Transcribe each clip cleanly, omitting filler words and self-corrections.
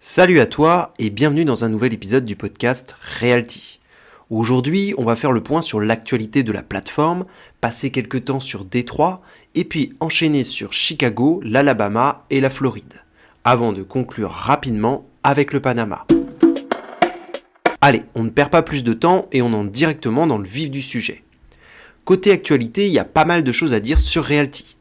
Salut à toi et bienvenue dans un nouvel épisode du podcast Realty. Aujourd'hui, on va faire le point sur l'actualité de la plateforme, passer quelques temps sur Détroit et puis enchaîner sur Chicago, l'Alabama et la Floride, avant de conclure rapidement avec le Panama. Allez, on ne perd pas plus de temps et on entre directement dans le vif du sujet. Côté actualité, il y a pas mal de choses à dire sur Realty.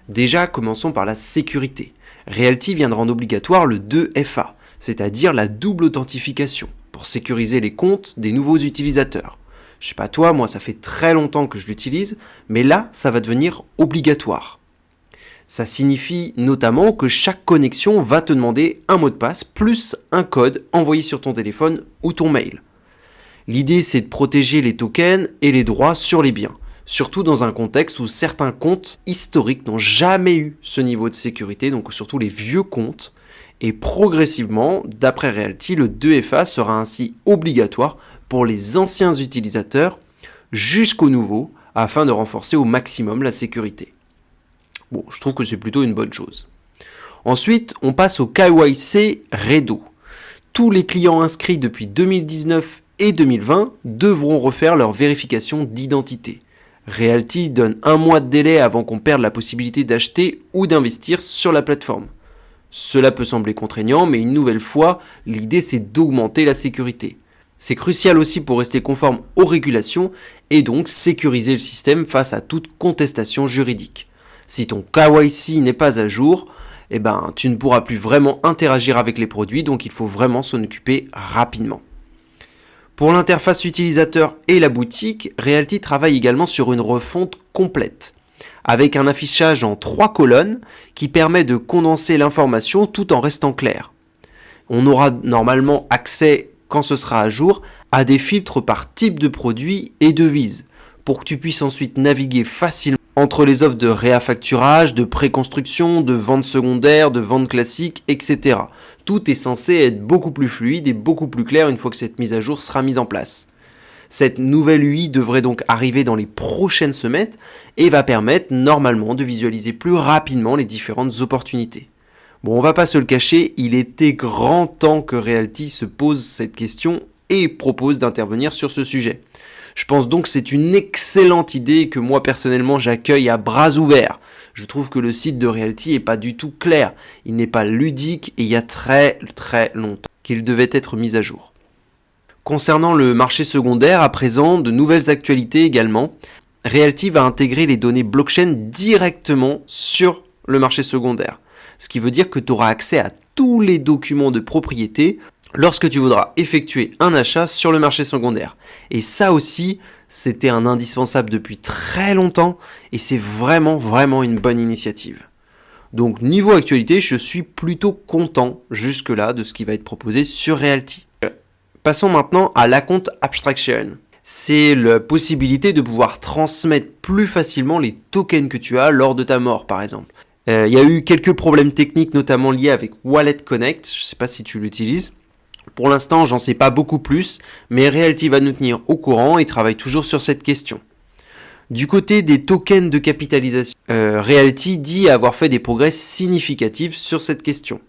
Déjà, commençons par la sécurité. Realty vient de rendre obligatoire le 2FA, c'est-à-dire la double authentification, pour sécuriser les comptes des nouveaux utilisateurs. Je sais pas toi, moi ça fait très longtemps que je l'utilise, mais là, ça va devenir obligatoire. Ça signifie notamment que chaque connexion va te demander un mot de passe plus un code envoyé sur ton téléphone ou ton mail. L'idée, c'est de protéger les tokens et les droits sur les biens, surtout dans un contexte où certains comptes historiques n'ont jamais eu ce niveau de sécurité, donc surtout les vieux comptes. Et progressivement, d'après Realty, le 2FA sera ainsi obligatoire pour les anciens utilisateurs jusqu'aux nouveaux, afin de renforcer au maximum la sécurité. Bon, je trouve que c'est plutôt une bonne chose. Ensuite, on passe au KYC Redo. Tous les clients inscrits depuis 2019 et 2020 devront refaire leur vérification d'identité. Realty donne un mois de délai avant qu'on perde la possibilité d'acheter ou d'investir sur la plateforme. Cela peut sembler contraignant, mais une nouvelle fois, l'idée c'est d'augmenter la sécurité. C'est crucial aussi pour rester conforme aux régulations et donc sécuriser le système face à toute contestation juridique. Si ton KYC n'est pas à jour, tu ne pourras plus vraiment interagir avec les produits, donc il faut vraiment s'en occuper rapidement. Pour l'interface utilisateur et la boutique, Realty travaille également sur une refonte complète, avec un affichage en 3 colonnes qui permet de condenser l'information tout en restant clair. On aura normalement accès, quand ce sera à jour, à des filtres par type de produit et devise, pour que tu puisses ensuite naviguer facilement entre les offres de réaffacturage, de préconstruction, de vente secondaire, de vente classique, etc. Tout est censé être beaucoup plus fluide et beaucoup plus clair une fois que cette mise à jour sera mise en place. Cette nouvelle UI devrait donc arriver dans les prochaines semaines et va permettre normalement de visualiser plus rapidement les différentes opportunités. Bon, on va pas se le cacher, il était grand temps que Realty se pose cette question et propose d'intervenir sur ce sujet. Je pense donc que c'est une excellente idée que moi personnellement j'accueille à bras ouverts. Je trouve que le site de Realty est pas du tout clair, il n'est pas ludique et il y a très longtemps qu'il devait être mis à jour. Concernant le marché secondaire, à présent, de nouvelles actualités également. Realty va intégrer les données blockchain directement sur le marché secondaire. Ce qui veut dire que tu auras accès à tous les documents de propriété lorsque tu voudras effectuer un achat sur le marché secondaire. Et ça aussi, c'était un indispensable depuis très longtemps et c'est vraiment une bonne initiative. Donc niveau actualité, je suis plutôt content jusque-là de ce qui va être proposé sur Realty. Passons maintenant à l'account abstraction. C'est la possibilité de pouvoir transmettre plus facilement les tokens que tu as lors de ta mort, par exemple. Il y a eu quelques problèmes techniques, notamment liés avec Wallet Connect. Je ne sais pas si tu l'utilises. Pour l'instant, j'en sais pas beaucoup plus, mais Realty va nous tenir au courant et travaille toujours sur cette question. Du côté des tokens de capitalisation, Realty dit avoir fait des progrès significatifs sur cette question.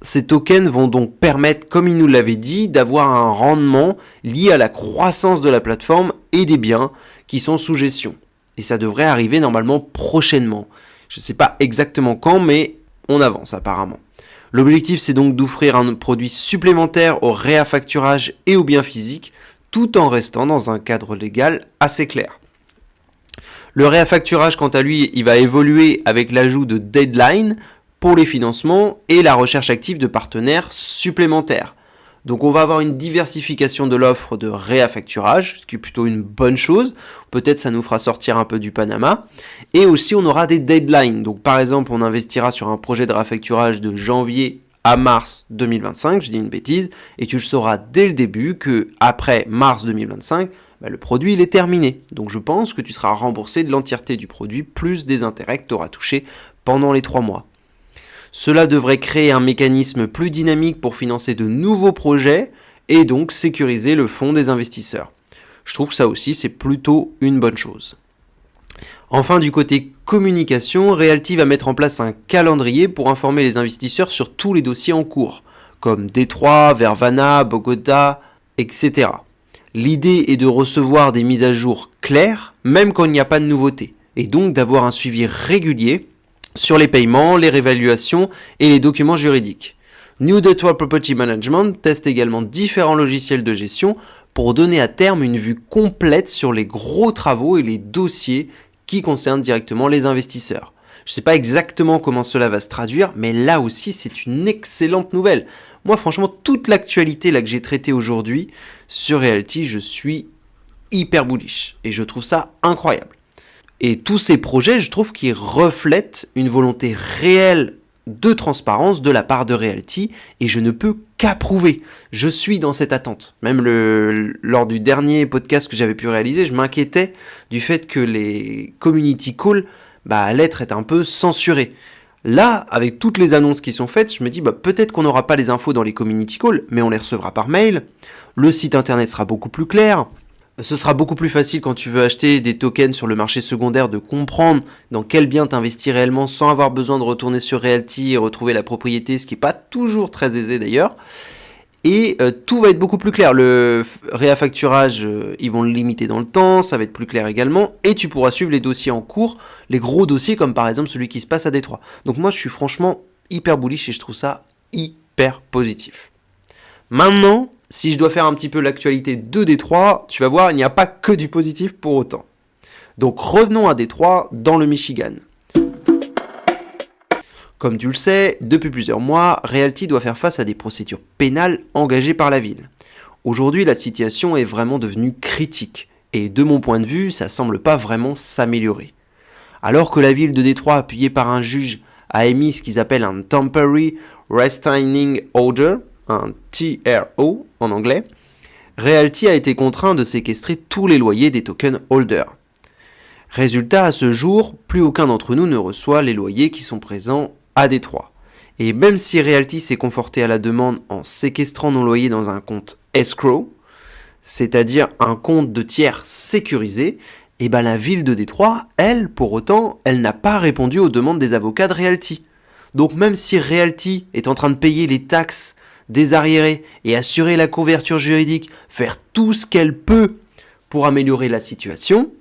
Ces tokens vont donc permettre, comme il nous l'avait dit, d'avoir un rendement lié à la croissance de la plateforme et des biens qui sont sous gestion. Et ça devrait arriver normalement prochainement. Je ne sais pas exactement quand, mais on avance apparemment. L'objectif, c'est donc d'offrir un produit supplémentaire au réaffacturage et aux biens physiques, tout en restant dans un cadre légal assez clair. Le réaffacturage, quant à lui, il va évoluer avec l'ajout de deadline pour les financements et la recherche active de partenaires supplémentaires. Donc on va avoir une diversification de l'offre de réaffacturage, ce qui est plutôt une bonne chose. Peut-être ça nous fera sortir un peu du Panama. Et aussi on aura des deadlines. Donc par exemple on investira sur un projet de réaffacturage de janvier à mars 2025, je dis une bêtise, et tu le sauras dès le début que après mars 2025, le produit il est terminé. Donc je pense que tu seras remboursé de l'entièreté du produit plus des intérêts que tu auras touchés pendant les 3 mois. Cela devrait créer un mécanisme plus dynamique pour financer de nouveaux projets et donc sécuriser le fonds des investisseurs. Je trouve que ça aussi c'est plutôt une bonne chose. Enfin, du côté communication, Realty va mettre en place un calendrier pour informer les investisseurs sur tous les dossiers en cours, comme Détroit, Vervana, Bogota, etc. L'idée est de recevoir des mises à jour claires, même quand il n'y a pas de nouveauté, et donc d'avoir un suivi régulier sur les paiements, les réévaluations et les documents juridiques. New Detroit Property Management teste également différents logiciels de gestion pour donner à terme une vue complète sur les gros travaux et les dossiers qui concernent directement les investisseurs. Je ne sais pas exactement comment cela va se traduire, mais là aussi c'est une excellente nouvelle. Moi franchement, toute l'actualité là que j'ai traitée aujourd'hui sur Realty, je suis hyper bullish et je trouve ça incroyable. Et tous ces projets, je trouve qu'ils reflètent une volonté réelle de transparence de la part de Realty et je ne peux qu'approuver. Je suis dans cette attente. Même lors du dernier podcast que j'avais pu réaliser, je m'inquiétais du fait que les community calls allaient être un peu censurés. Là, avec toutes les annonces qui sont faites, je me dis peut-être qu'on n'aura pas les infos dans les community calls, mais on les recevra par mail. Le site internet sera beaucoup plus clair. Ce sera beaucoup plus facile quand tu veux acheter des tokens sur le marché secondaire de comprendre dans quel bien t'investir réellement sans avoir besoin de retourner sur Realty et retrouver la propriété, ce qui n'est pas toujours très aisé d'ailleurs. Et tout va être beaucoup plus clair. Le réaffacturage, ils vont le limiter dans le temps, ça va être plus clair également. Et tu pourras suivre les dossiers en cours, les gros dossiers comme par exemple celui qui se passe à Détroit. Donc moi je suis franchement hyper bullish et je trouve ça hyper positif. Maintenant, si je dois faire un petit peu l'actualité de Détroit, tu vas voir, il n'y a pas que du positif pour autant. Donc revenons à Détroit, dans le Michigan. Comme tu le sais, depuis plusieurs mois, Realty doit faire face à des procédures pénales engagées par la ville. Aujourd'hui, la situation est vraiment devenue critique, et de mon point de vue, ça semble pas vraiment s'améliorer. Alors que la ville de Détroit, appuyée par un juge, a émis ce qu'ils appellent un Temporary Restraining Order, un TRO en anglais, Realty a été contraint de séquestrer tous les loyers des token holders. Résultat, à ce jour, plus aucun d'entre nous ne reçoit les loyers qui sont présents à Détroit. Et même si Realty s'est conforté à la demande en séquestrant nos loyers dans un compte escrow, c'est-à-dire un compte de tiers sécurisé, la ville de Détroit, elle, pour autant, elle n'a pas répondu aux demandes des avocats de Realty. Donc même si Realty est en train de payer les taxes des arriérés et assurer la couverture juridique, faire tout ce qu'elle peut pour améliorer la situation,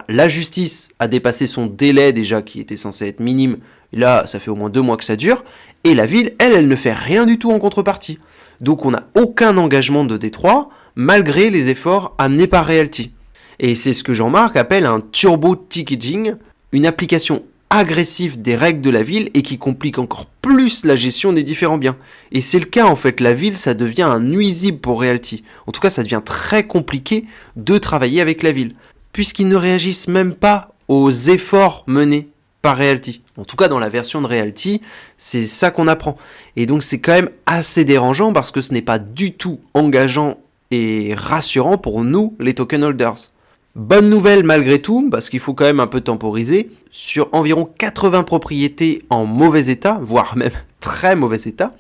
la justice a dépassé son délai déjà qui était censé être minime. Là, ça fait au moins 2 mois que ça dure. Et la ville, elle ne fait rien du tout en contrepartie. Donc on n'a aucun engagement de Détroit, malgré les efforts amenés par Realty. Et c'est ce que Jean-Marc appelle un turbo ticketing, une application agressif des règles de la ville et qui complique encore plus la gestion des différents biens. Et c'est le cas en fait, la ville ça devient un nuisible pour Realty. En tout cas ça devient très compliqué de travailler avec la ville, puisqu'ils ne réagissent même pas aux efforts menés par Realty. En tout cas dans la version de Realty, c'est ça qu'on apprend. Et donc c'est quand même assez dérangeant parce que ce n'est pas du tout engageant et rassurant pour nous les token holders. Bonne nouvelle malgré tout, parce qu'il faut quand même un peu temporiser, sur environ 80 propriétés en mauvais état, voire même très mauvais état,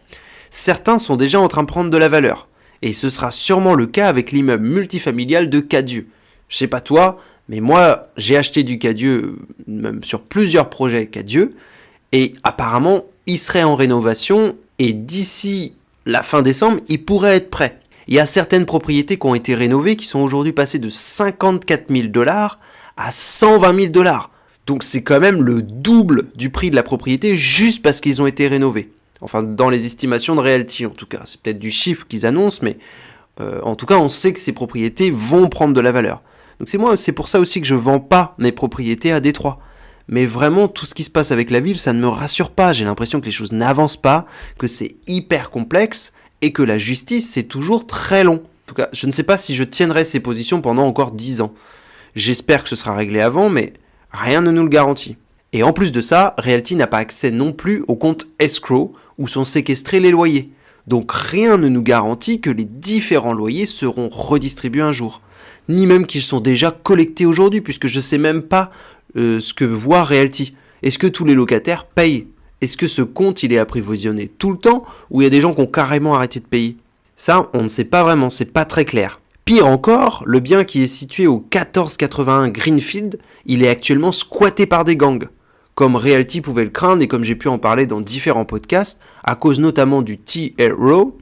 certains sont déjà en train de prendre de la valeur. Et ce sera sûrement le cas avec l'immeuble multifamilial de Cadieux. Je sais pas toi, mais moi j'ai acheté du Cadieux, même sur plusieurs projets Cadieux, et apparemment il serait en rénovation, et d'ici la fin décembre, il pourrait être prêt. Il y a certaines propriétés qui ont été rénovées qui sont aujourd'hui passées de 54 000 $ à 120 000 $. Donc c'est quand même le double du prix de la propriété juste parce qu'ils ont été rénovés. Enfin, dans les estimations de Realty en tout cas. C'est peut-être du chiffre qu'ils annoncent, mais en tout cas, on sait que ces propriétés vont prendre de la valeur. Donc c'est pour ça aussi que je ne vends pas mes propriétés à Détroit. Mais vraiment, tout ce qui se passe avec la ville, ça ne me rassure pas. J'ai l'impression que les choses n'avancent pas, que c'est hyper complexe, et que la justice, c'est toujours très long. En tout cas, je ne sais pas si je tiendrai ces positions pendant encore 10 ans. J'espère que ce sera réglé avant, mais rien ne nous le garantit. Et en plus de ça, Realty n'a pas accès non plus au compte escrow, où sont séquestrés les loyers. Donc rien ne nous garantit que les différents loyers seront redistribués un jour. Ni même qu'ils sont déjà collectés aujourd'hui, puisque je ne sais même pas ce que voit Realty. Est-ce que tous les locataires payent ? Est-ce que ce compte il est approvisionné tout le temps ou il y a des gens qui ont carrément arrêté de payer ? Ça, on ne sait pas vraiment, c'est pas très clair. Pire encore, le bien qui est situé au 1481 Greenfield, il est actuellement squatté par des gangs. Comme Realty pouvait le craindre et comme j'ai pu en parler dans différents podcasts, à cause notamment du TRO,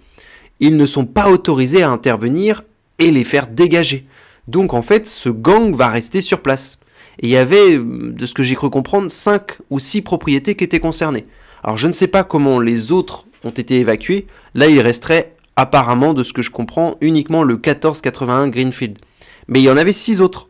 ils ne sont pas autorisés à intervenir et les faire dégager. Donc en fait, ce gang va rester sur place. Et il y avait, de ce que j'ai cru comprendre, 5 ou 6 propriétés qui étaient concernées. Alors je ne sais pas comment les autres ont été évacués. Là, il resterait apparemment, de ce que je comprends, uniquement le 1481 Greenfield. Mais il y en avait 6 autres.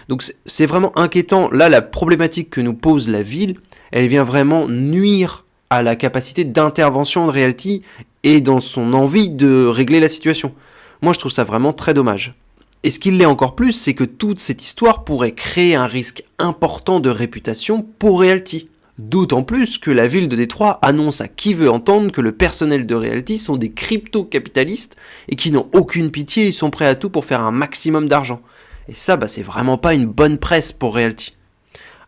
Donc c'est vraiment inquiétant. Là, la problématique que nous pose la ville, elle vient vraiment nuire à la capacité d'intervention de Realty et dans son envie de régler la situation. Moi, je trouve ça vraiment très dommage. Et ce qui l'est encore plus, c'est que toute cette histoire pourrait créer un risque important de réputation pour Realty. D'autant plus que la ville de Détroit annonce à qui veut entendre que le personnel de Realty sont des crypto-capitalistes et qui n'ont aucune pitié et sont prêts à tout pour faire un maximum d'argent. Et ça, c'est vraiment pas une bonne presse pour Realty.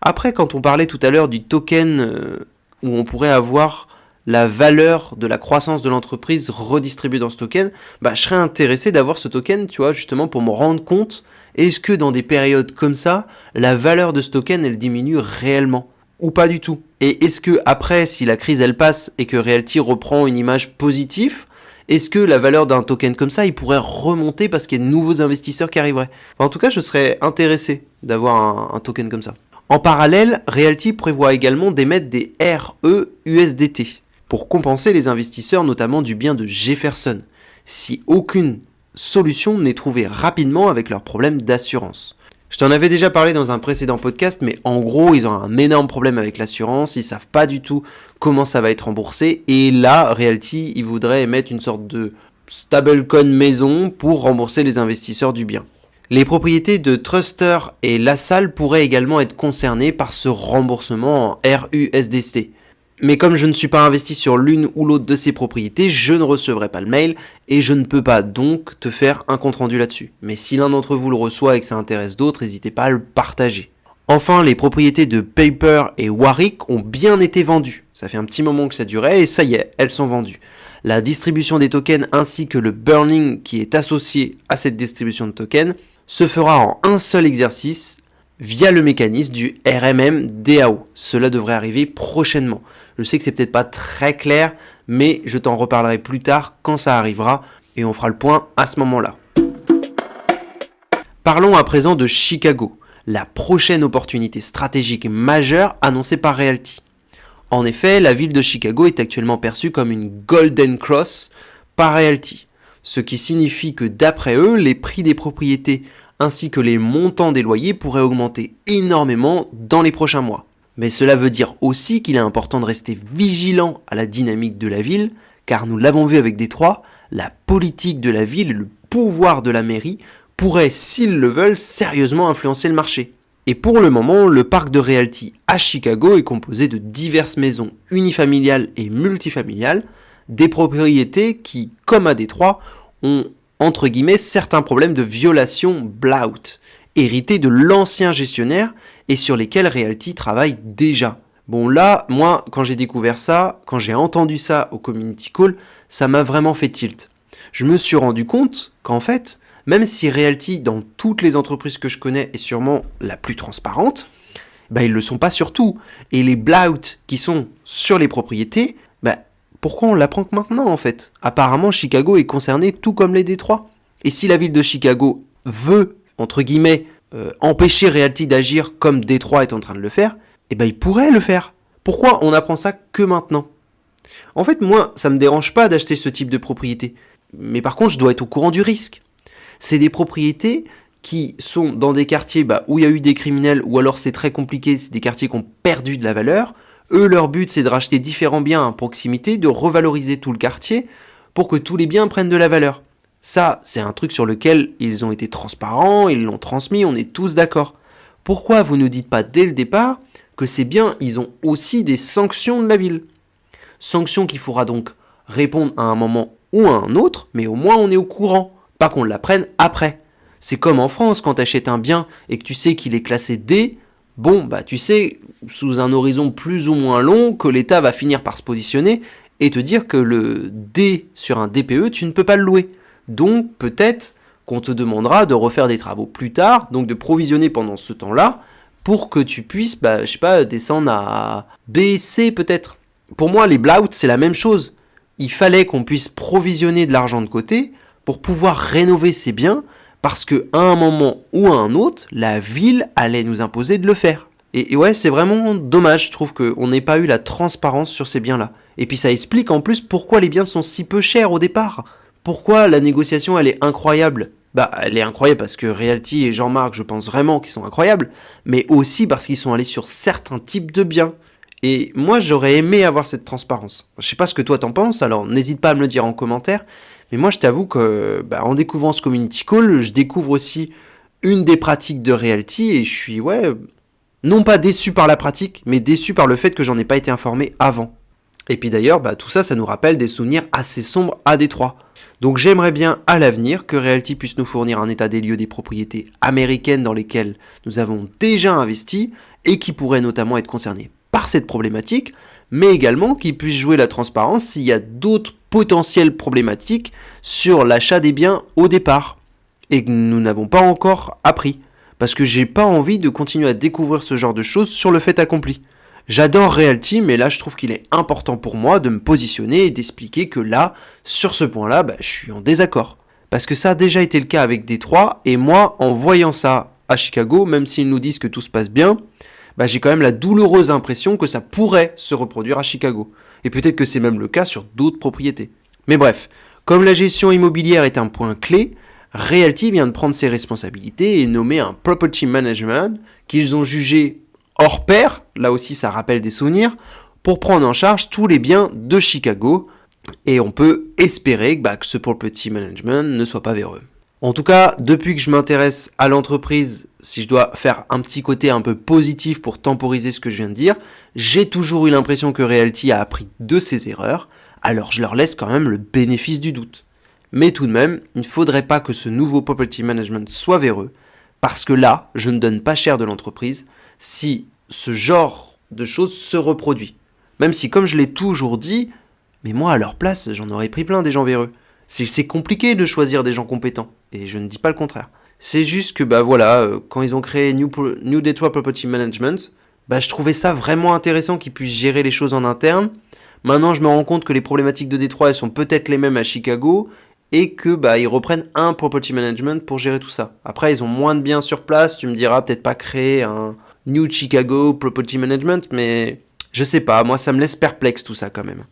Après, quand on parlait tout à l'heure du token où on pourrait avoir la valeur de la croissance de l'entreprise redistribuée dans ce token, je serais intéressé d'avoir ce token, tu vois, justement pour me rendre compte, est-ce que dans des périodes comme ça, la valeur de ce token, elle diminue réellement ou pas du tout? Et est-ce que après, si la crise elle passe et que Realty reprend une image positive, est-ce que la valeur d'un token comme ça, il pourrait remonter parce qu'il y a de nouveaux investisseurs qui arriveraient? En tout cas, je serais intéressé d'avoir un token comme ça. En parallèle, Realty prévoit également d'émettre des REUSDT pour compenser les investisseurs, notamment du bien de Jefferson, si aucune solution n'est trouvée rapidement avec leurs problèmes d'assurance. Je t'en avais déjà parlé dans un précédent podcast, mais en gros, ils ont un énorme problème avec l'assurance, ils savent pas du tout comment ça va être remboursé, et là, Realty, ils voudraient émettre une sorte de stablecoin maison pour rembourser les investisseurs du bien. Les propriétés de Truster et LaSalle pourraient également être concernées par ce remboursement en RUSDT. Mais comme je ne suis pas investi sur l'une ou l'autre de ces propriétés, je ne recevrai pas le mail et je ne peux pas donc te faire un compte rendu là-dessus. Mais si l'un d'entre vous le reçoit et que ça intéresse d'autres, n'hésitez pas à le partager. Enfin, les propriétés de Paper et Warwick ont bien été vendues. Ça fait un petit moment que ça durait et ça y est, elles sont vendues. La distribution des tokens ainsi que le burning qui est associé à cette distribution de tokens se fera en un seul exercice via le mécanisme du RMM DAO. Cela devrait arriver prochainement. Je sais que c'est peut-être pas très clair, mais je t'en reparlerai plus tard quand ça arrivera et on fera le point à ce moment-là. Parlons à présent de Chicago, la prochaine opportunité stratégique majeure annoncée par Realty. En effet, la ville de Chicago est actuellement perçue comme une Golden Cross par Realty, ce qui signifie que d'après eux, les prix des propriétés ainsi que les montants des loyers pourraient augmenter énormément dans les prochains mois. Mais cela veut dire aussi qu'il est important de rester vigilant à la dynamique de la ville, car nous l'avons vu avec Détroit, la politique de la ville et le pouvoir de la mairie pourraient, s'ils le veulent, sérieusement influencer le marché. Et pour le moment, le parc de Realty à Chicago est composé de diverses maisons unifamiliales et multifamiliales, des propriétés qui, comme à Détroit, ont entre guillemets certains problèmes de violation blowout, hérités de l'ancien gestionnaire et sur lesquels Realty travaille déjà. Bon là, moi, quand j'ai découvert ça, quand j'ai entendu ça au community call, ça m'a vraiment fait tilt. Je me suis rendu compte qu'en fait, même si Realty, dans toutes les entreprises que je connais, est sûrement la plus transparente, ils le sont pas sur tout. Et les blowouts qui sont sur les propriétés, pourquoi on l'apprend que maintenant en fait? Apparemment, Chicago est concerné tout comme les Détroits. Et si la ville de Chicago veut, entre guillemets, empêcher Realty d'agir comme Détroit est en train de le faire, il pourrait le faire. Pourquoi on apprend ça que maintenant? En fait, moi, ça me dérange pas d'acheter ce type de propriété. Mais par contre, je dois être au courant du risque. C'est des propriétés qui sont dans des quartiers où il y a eu des criminels, ou alors c'est très compliqué, c'est des quartiers qui ont perdu de la valeur. Eux, leur but, c'est de racheter différents biens à proximité, de revaloriser tout le quartier pour que tous les biens prennent de la valeur. Ça, c'est un truc sur lequel ils ont été transparents, ils l'ont transmis, on est tous d'accord. Pourquoi vous ne dites pas dès le départ que ces biens, ils ont aussi des sanctions de la ville? Sanctions qu'il faudra donc répondre à un moment ou à un autre, mais au moins on est au courant, pas qu'on l'apprenne après. C'est comme en France, quand tu achètes un bien et que tu sais qu'il est classé D, tu sais, sous un horizon plus ou moins long, que l'État va finir par se positionner et te dire que le D sur un DPE, tu ne peux pas le louer. Donc, peut-être qu'on te demandera de refaire des travaux plus tard, donc de provisionner pendant ce temps-là, pour que tu puisses, descendre à B, C peut-être. Pour moi, les blowouts, c'est la même chose. il fallait qu'on puisse provisionner de l'argent de côté pour pouvoir rénover ces biens parce qu'à un moment ou à un autre, la ville allait nous imposer de le faire. Et ouais, c'est vraiment dommage, je trouve qu'on n'ait pas eu la transparence sur ces biens-là. Et puis ça explique en plus pourquoi les biens sont si peu chers au départ. Pourquoi la négociation, elle est incroyable ? Bah, elle est incroyable parce que Realty et Jean-Marc, je pense vraiment qu'ils sont incroyables, mais aussi parce qu'ils sont allés sur certains types de biens. Et moi, j'aurais aimé avoir cette transparence. Je sais pas ce que toi t'en penses, alors n'hésite pas à me le dire en commentaire, mais moi je t'avoue que en découvrant ce community call, je découvre aussi une des pratiques de Realty et je suis, non pas déçu par la pratique, mais déçu par le fait que j'en ai pas été informé avant. Et puis d'ailleurs, tout ça, ça nous rappelle des souvenirs assez sombres à Détroit. Donc j'aimerais bien à l'avenir que Realty puisse nous fournir un état des lieux des propriétés américaines dans lesquelles nous avons déjà investi et qui pourraient notamment être concernées par cette problématique, mais également qu'il puisse jouer la transparence s'il y a d'autres potentielles problématiques sur l'achat des biens au départ et que nous n'avons pas encore appris. Parce que j'ai pas envie de continuer à découvrir ce genre de choses sur le fait accompli. J'adore Realty, mais là je trouve qu'il est important pour moi de me positionner et d'expliquer que là, sur ce point-là, je suis en désaccord. Parce que ça a déjà été le cas avec Détroit, et moi, en voyant ça à Chicago, même s'ils nous disent que tout se passe bien, j'ai quand même la douloureuse impression que ça pourrait se reproduire à Chicago. Et peut-être que c'est même le cas sur d'autres propriétés. Mais bref, comme la gestion immobilière est un point clé, Realty vient de prendre ses responsabilités et nommer un property management qu'ils ont jugé hors pair, là aussi ça rappelle des souvenirs, pour prendre en charge tous les biens de Chicago. Et on peut espérer que ce property management ne soit pas véreux. En tout cas, depuis que je m'intéresse à l'entreprise, si je dois faire un petit côté un peu positif pour temporiser ce que je viens de dire, j'ai toujours eu l'impression que Realty a appris de ses erreurs, alors je leur laisse quand même le bénéfice du doute. Mais tout de même, il ne faudrait pas que ce nouveau property management soit véreux, parce que là, je ne donne pas cher de l'entreprise si ce genre de choses se reproduit. Même si, comme je l'ai toujours dit, mais moi à leur place, j'en aurais pris plein des gens véreux. C'est compliqué de choisir des gens compétents, et je ne dis pas le contraire. C'est juste que quand ils ont créé New Detroit Property Management, je trouvais ça vraiment intéressant qu'ils puissent gérer les choses en interne. Maintenant, je me rends compte que les problématiques de Détroit, elles sont peut-être les mêmes à Chicago, et que ils reprennent un property management pour gérer tout ça. Après, ils ont moins de biens sur place, tu me diras peut-être pas créer un New Chicago Property Management, mais je sais pas, moi ça me laisse perplexe tout ça quand même.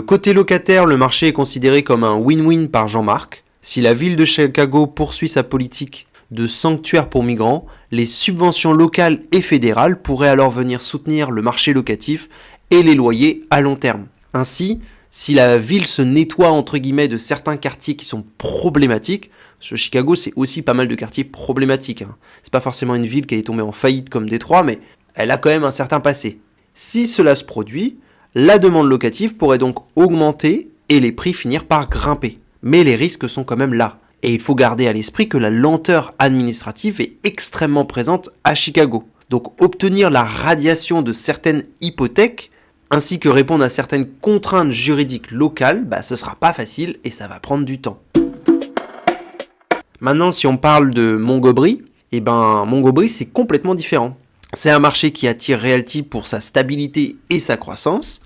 Côté locataire, le marché est considéré comme un win-win par Jean-Marc. Si la ville de Chicago poursuit sa politique de sanctuaire pour migrants, les subventions locales et fédérales pourraient alors venir soutenir le marché locatif et les loyers à long terme. Ainsi, si la ville se nettoie entre guillemets de certains quartiers qui sont problématiques, parce que Chicago c'est aussi pas mal de quartiers problématiques, c'est pas forcément une ville qui est tombée en faillite comme Détroit, mais elle a quand même un certain passé. Si cela se produit, la demande locative pourrait donc augmenter et les prix finir par grimper. Mais les risques sont quand même là. Et il faut garder à l'esprit que la lenteur administrative est extrêmement présente à Chicago. Donc obtenir la radiation de certaines hypothèques ainsi que répondre à certaines contraintes juridiques locales, ce sera pas facile et ça va prendre du temps. Maintenant, si on parle de Montgomery, Montgomery c'est complètement différent. C'est un marché qui attire Realty pour sa stabilité et sa croissance.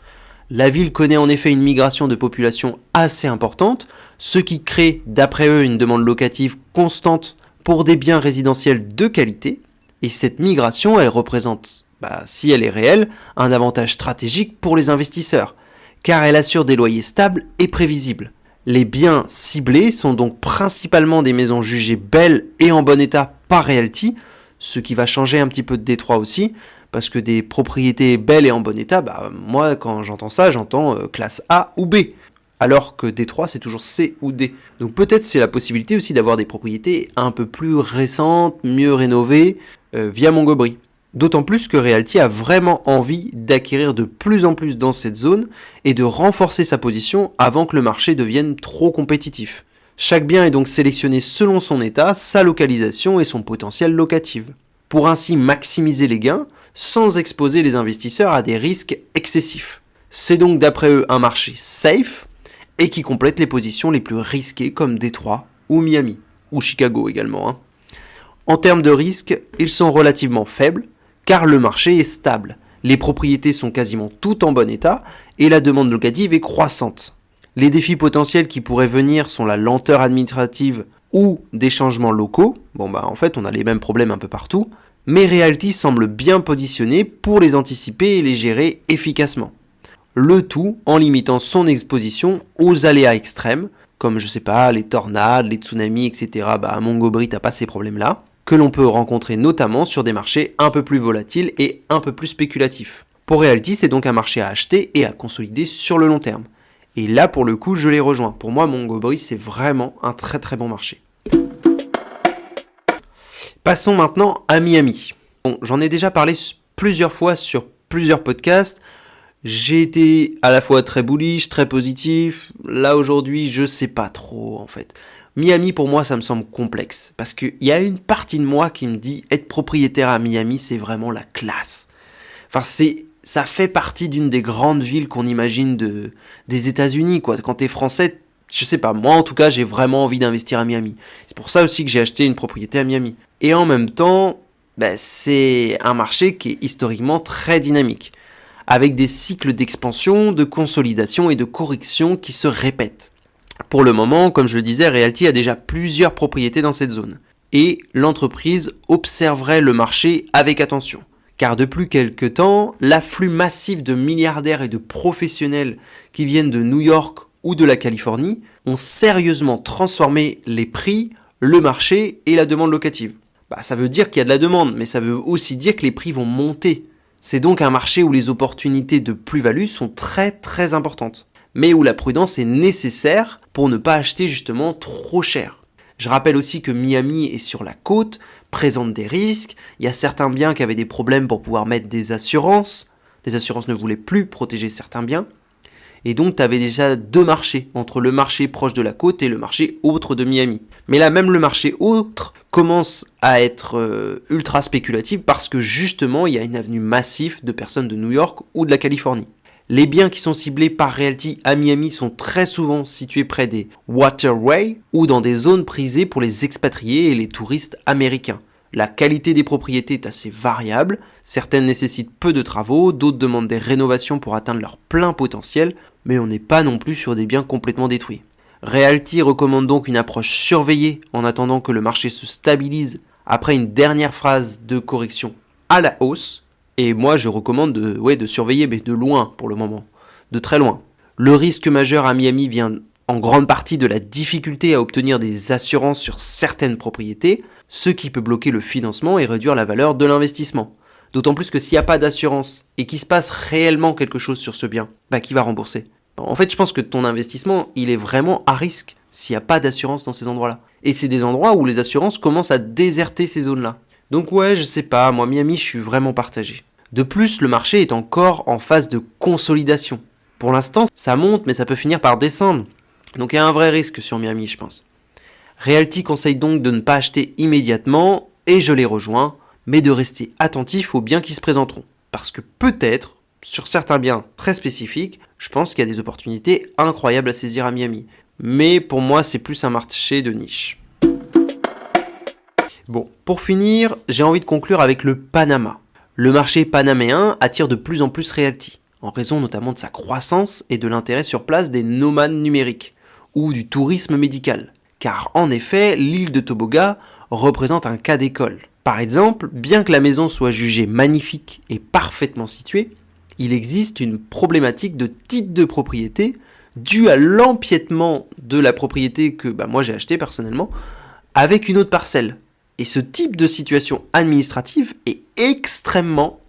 La ville connaît en effet une migration de population assez importante, ce qui crée, d'après eux, une demande locative constante pour des biens résidentiels de qualité. Et cette migration, elle représente, si elle est réelle, un avantage stratégique pour les investisseurs, car elle assure des loyers stables et prévisibles. Les biens ciblés sont donc principalement des maisons jugées belles et en bon état par Realty, ce qui va changer un petit peu de Détroit aussi, parce que des propriétés belles et en bon état, moi quand j'entends ça, j'entends classe A ou B, alors que Détroit c'est toujours C ou D. Donc peut-être c'est la possibilité aussi d'avoir des propriétés un peu plus récentes, mieux rénovées, via Montgomery. D'autant plus que Realty a vraiment envie d'acquérir de plus en plus dans cette zone et de renforcer sa position avant que le marché devienne trop compétitif. Chaque bien est donc sélectionné selon son état, sa localisation et son potentiel locatif, pour ainsi maximiser les gains sans exposer les investisseurs à des risques excessifs. C'est donc d'après eux un marché safe et qui complète les positions les plus risquées comme Détroit ou Miami, ou Chicago également. En termes de risques, ils sont relativement faibles car le marché est stable. Les propriétés sont quasiment toutes en bon état et la demande locative est croissante. Les défis potentiels qui pourraient venir sont la lenteur administrative ou des changements locaux. En fait, on a les mêmes problèmes un peu partout. Mais Realty semble bien positionné pour les anticiper et les gérer efficacement. Le tout en limitant son exposition aux aléas extrêmes, comme les tornades, les tsunamis, etc. À Montgomery, t'as pas ces problèmes-là, que l'on peut rencontrer notamment sur des marchés un peu plus volatiles et un peu plus spéculatifs. Pour Realty, c'est donc un marché à acheter et à consolider sur le long terme. Et là, pour le coup, je les rejoins. Pour moi, Montgomery, c'est vraiment un très très bon marché. Passons maintenant à Miami. J'en ai déjà parlé plusieurs fois sur plusieurs podcasts. J'ai été à la fois très bullish, très positif. Là, aujourd'hui, je sais pas trop, en fait. Miami, pour moi, ça me semble complexe. Parce qu'il y a une partie de moi qui me dit être propriétaire à Miami, c'est vraiment la classe. Ça fait partie d'une des grandes villes qu'on imagine des États-Unis, quoi. Quand t'es français, je sais pas, moi en tout cas, j'ai vraiment envie d'investir à Miami. C'est pour ça aussi que j'ai acheté une propriété à Miami. Et en même temps, c'est un marché qui est historiquement très dynamique, avec des cycles d'expansion, de consolidation et de correction qui se répètent. Pour le moment, comme je le disais, Realty a déjà plusieurs propriétés dans cette zone. Et l'entreprise observerait le marché avec attention. Car depuis quelques temps, l'afflux massif de milliardaires et de professionnels qui viennent de New York ou de la Californie ont sérieusement transformé les prix, le marché et la demande locative. Ça veut dire qu'il y a de la demande, mais ça veut aussi dire que les prix vont monter. C'est donc un marché où les opportunités de plus-value sont très très importantes, mais où la prudence est nécessaire pour ne pas acheter justement trop cher. Je rappelle aussi que Miami est sur la côte, présente des risques, il y a certains biens qui avaient des problèmes pour pouvoir mettre des assurances, les assurances ne voulaient plus protéger certains biens, et donc tu avais déjà deux marchés, entre le marché proche de la côte et le marché autre de Miami. Mais là même le marché autre commence à être ultra spéculatif parce que justement il y a une avenue massive de personnes de New York ou de la Californie. Les biens qui sont ciblés par Realty à Miami sont très souvent situés près des waterways ou dans des zones prisées pour les expatriés et les touristes américains. La qualité des propriétés est assez variable, certaines nécessitent peu de travaux, d'autres demandent des rénovations pour atteindre leur plein potentiel, mais on n'est pas non plus sur des biens complètement détruits. Realty recommande donc une approche surveillée en attendant que le marché se stabilise après une dernière phase de correction à la hausse. Et moi, je recommande de surveiller, mais de loin pour le moment, de très loin. Le risque majeur à Miami vient en grande partie de la difficulté à obtenir des assurances sur certaines propriétés, ce qui peut bloquer le financement et réduire la valeur de l'investissement. D'autant plus que s'il n'y a pas d'assurance et qu'il se passe réellement quelque chose sur ce bien, qui va rembourser ? En fait, je pense que ton investissement, il est vraiment à risque s'il n'y a pas d'assurance dans ces endroits-là. Et c'est des endroits où les assurances commencent à déserter ces zones-là. Donc je sais pas, moi Miami, je suis vraiment partagé. De plus, le marché est encore en phase de consolidation. Pour l'instant, ça monte, mais ça peut finir par descendre. Donc il y a un vrai risque sur Miami, je pense. Realty conseille donc de ne pas acheter immédiatement, et je les rejoins, mais de rester attentif aux biens qui se présenteront. Parce que peut-être, sur certains biens très spécifiques, je pense qu'il y a des opportunités incroyables à saisir à Miami. Mais pour moi, c'est plus un marché de niche. Bon, pour finir, j'ai envie de conclure avec le Panama. Le marché panaméen attire de plus en plus Realty, en raison notamment de sa croissance et de l'intérêt sur place des nomades numériques, ou du tourisme médical. Car en effet, l'île de Toboga représente un cas d'école. Par exemple, bien que la maison soit jugée magnifique et parfaitement située, il existe une problématique de titre de propriété due à l'empiètement de la propriété que moi j'ai achetée personnellement avec une autre parcelle. Et ce type de situation administrative est extrêmement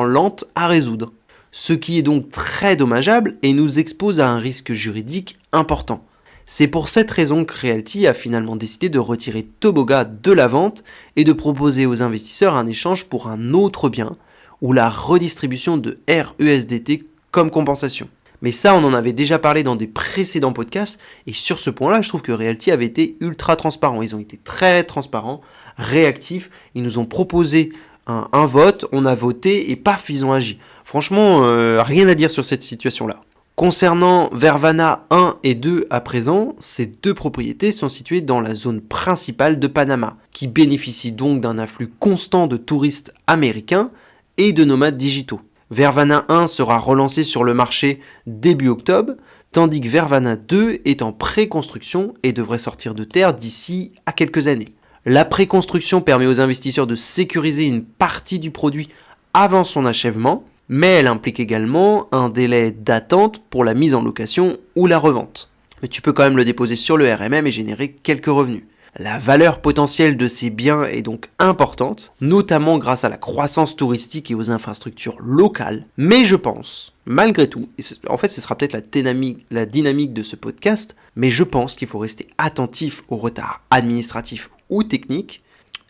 lente à résoudre. Ce qui est donc très dommageable et nous expose à un risque juridique important. C'est pour cette raison que Realty a finalement décidé de retirer Toboga de la vente et de proposer aux investisseurs un échange pour un autre bien ou la redistribution de RUSDT comme compensation. Mais ça, on en avait déjà parlé dans des précédents podcasts, et sur ce point-là, je trouve que Realty avait été ultra transparent. Ils ont été très transparents, réactifs, ils nous ont proposé un vote, on a voté, et paf, ils ont agi. Franchement, rien à dire sur cette situation-là. Concernant Vervana 1 et 2 à présent, ces deux propriétés sont situées dans la zone principale de Panama, qui bénéficie donc d'un afflux constant de touristes américains, et de nomades digitaux. Vervana 1 sera relancé sur le marché début octobre, tandis que Vervana 2 est en pré-construction et devrait sortir de terre d'ici à quelques années. La pré-construction permet aux investisseurs de sécuriser une partie du produit avant son achèvement, mais elle implique également un délai d'attente pour la mise en location ou la revente. Mais tu peux quand même le déposer sur le RMM et générer quelques revenus. La valeur potentielle de ces biens est donc importante, notamment grâce à la croissance touristique et aux infrastructures locales. Mais je pense, malgré tout, et en fait ce sera peut-être la dynamique de ce podcast, mais je pense qu'il faut rester attentif aux retards administratifs ou techniques.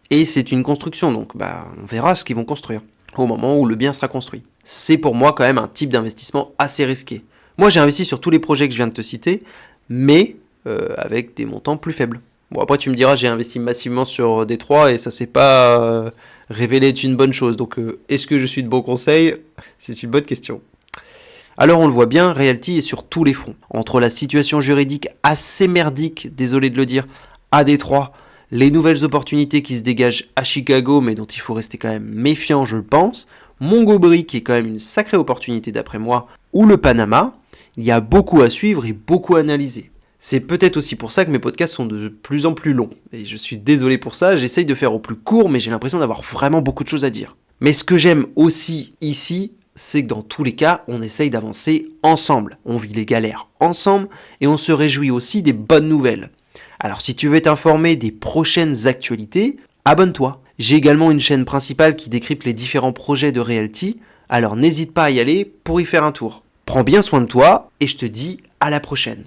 Et c'est une construction, donc on verra ce qu'ils vont construire au moment où le bien sera construit. C'est pour moi quand même un type d'investissement assez risqué. Moi j'ai investi sur tous les projets que je viens de te citer, mais avec des montants plus faibles. Bon, après tu me diras, j'ai investi massivement sur Détroit et ça s'est pas révélé être une bonne chose. Donc est-ce que je suis de bons conseils ? C'est une bonne question. Alors on le voit bien, Realty est sur tous les fronts. Entre la situation juridique assez merdique, désolé de le dire, à Détroit, les nouvelles opportunités qui se dégagent à Chicago, mais dont il faut rester quand même méfiant, je le pense, Montgomery qui est quand même une sacrée opportunité d'après moi, ou le Panama, il y a beaucoup à suivre et beaucoup à analyser. C'est peut-être aussi pour ça que mes podcasts sont de plus en plus longs. Et je suis désolé pour ça, j'essaye de faire au plus court, mais j'ai l'impression d'avoir vraiment beaucoup de choses à dire. Mais ce que j'aime aussi ici, c'est que dans tous les cas, on essaye d'avancer ensemble. On vit les galères ensemble et on se réjouit aussi des bonnes nouvelles. Alors si tu veux t'informer des prochaines actualités, abonne-toi. J'ai également une chaîne principale qui décrypte les différents projets de Realty, alors n'hésite pas à y aller pour y faire un tour. Prends bien soin de toi et je te dis à la prochaine.